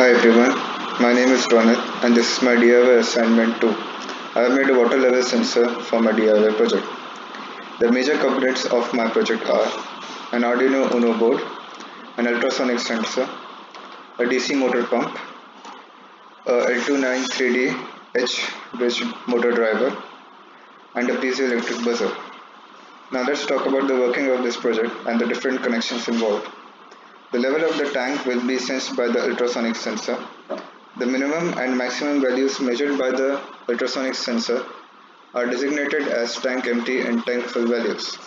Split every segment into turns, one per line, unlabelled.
Hi everyone, my name is Ronit and this is my DIY assignment 2. I have made a water level sensor for my DIY project. The major components of my project are an Arduino Uno board, an ultrasonic sensor, a DC motor pump, a L293D H bridge motor driver, and a piezoelectric buzzer. Now let's talk about the working of this project and the different connections involved. The level of the tank will be sensed by the ultrasonic sensor. The minimum and maximum values measured by the ultrasonic sensor are designated as tank empty and tank full values.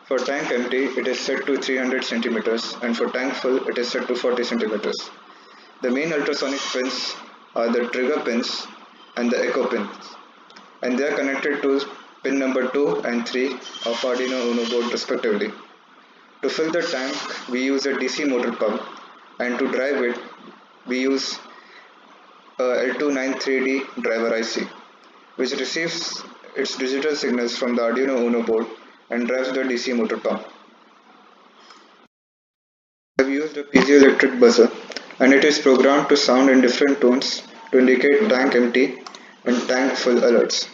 For tank empty, it is set to 300 centimeters, and for tank full, it is set to 40 centimeters. The main ultrasonic pins are the trigger pins and the echo pins, and they are connected to pin number 2 and 3 of Arduino Uno board respectively. To fill the tank, we use a DC motor pump, and to drive it, we use a L293D driver IC, which receives its digital signals from the Arduino Uno board and drives the DC motor pump. I have used a piezoelectric buzzer, and it is programmed to sound in different tones to indicate tank empty and tank full alerts.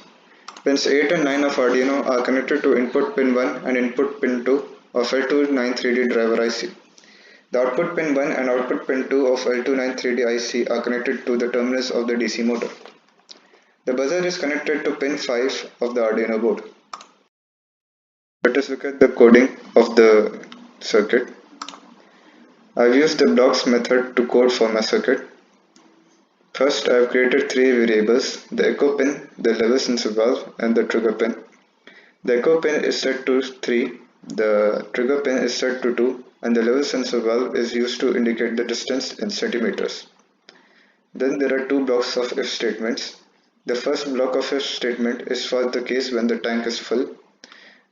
Pins 8 and 9 of Arduino are connected to input pin 1 and input pin 2 of L293D driver IC. The output pin 1 and output pin 2 of L293D IC are connected to the terminals of the DC motor. The buzzer is connected to pin 5 of the Arduino board. Let us look at the coding of the circuit. I've used the blocks method to code for my circuit. First, I have created three variables: the echo pin, the level sensor valve, and the trigger pin. The echo pin is set to 3, the trigger pin is set to 2, and the level sensor valve is used to indicate the distance in centimeters. Then there are two blocks of if statements. The first block of if statement is for the case when the tank is full.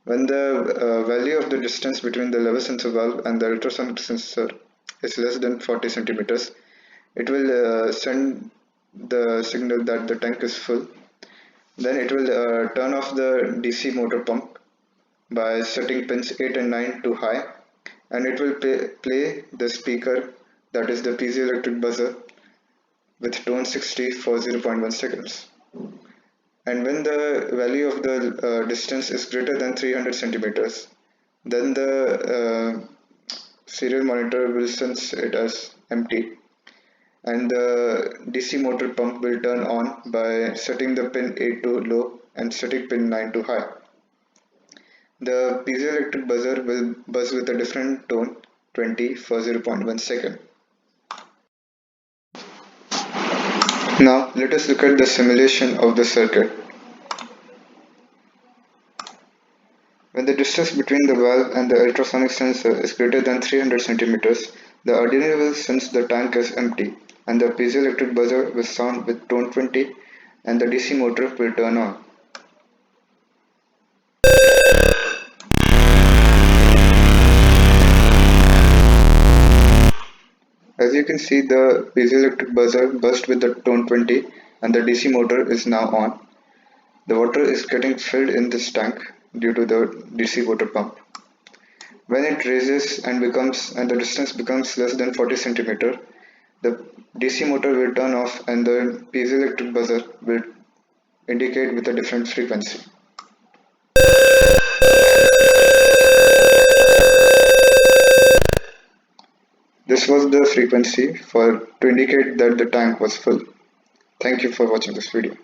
When the value of the distance between the level sensor valve and the ultrasonic sensor is less than 40 centimeters, it will send the signal that the tank is full. Then it will turn off the DC motor pump by setting pins 8 and 9 to high, and it will play the speaker, that is the piezoelectric buzzer, with tone 60 for 0.1 seconds. And when the value of the distance is greater than 300 centimeters, then the serial monitor will sense it as empty, and the DC motor pump will turn on by setting the pin 8 to low and setting pin 9 to high. The piezoelectric buzzer will buzz with a different tone, 20 for 0.1 second. Now let us look at the simulation of the circuit. When the distance between the valve and the ultrasonic sensor is greater than 300 centimeters, the Arduino will sense the tank is empty, and the piezoelectric buzzer will sound with tone 20, and the DC motor will turn on. As you can see, the piezoelectric buzzer buzzed with the tone 20 and the DC motor is now on. The water is getting filled in this tank due to the DC water pump. When it raises and the distance becomes less than 40 centimeter, the DC motor will turn off and the piezoelectric buzzer will indicate with a different frequency. This was the frequency to indicate that the tank was full. Thank you for watching this video.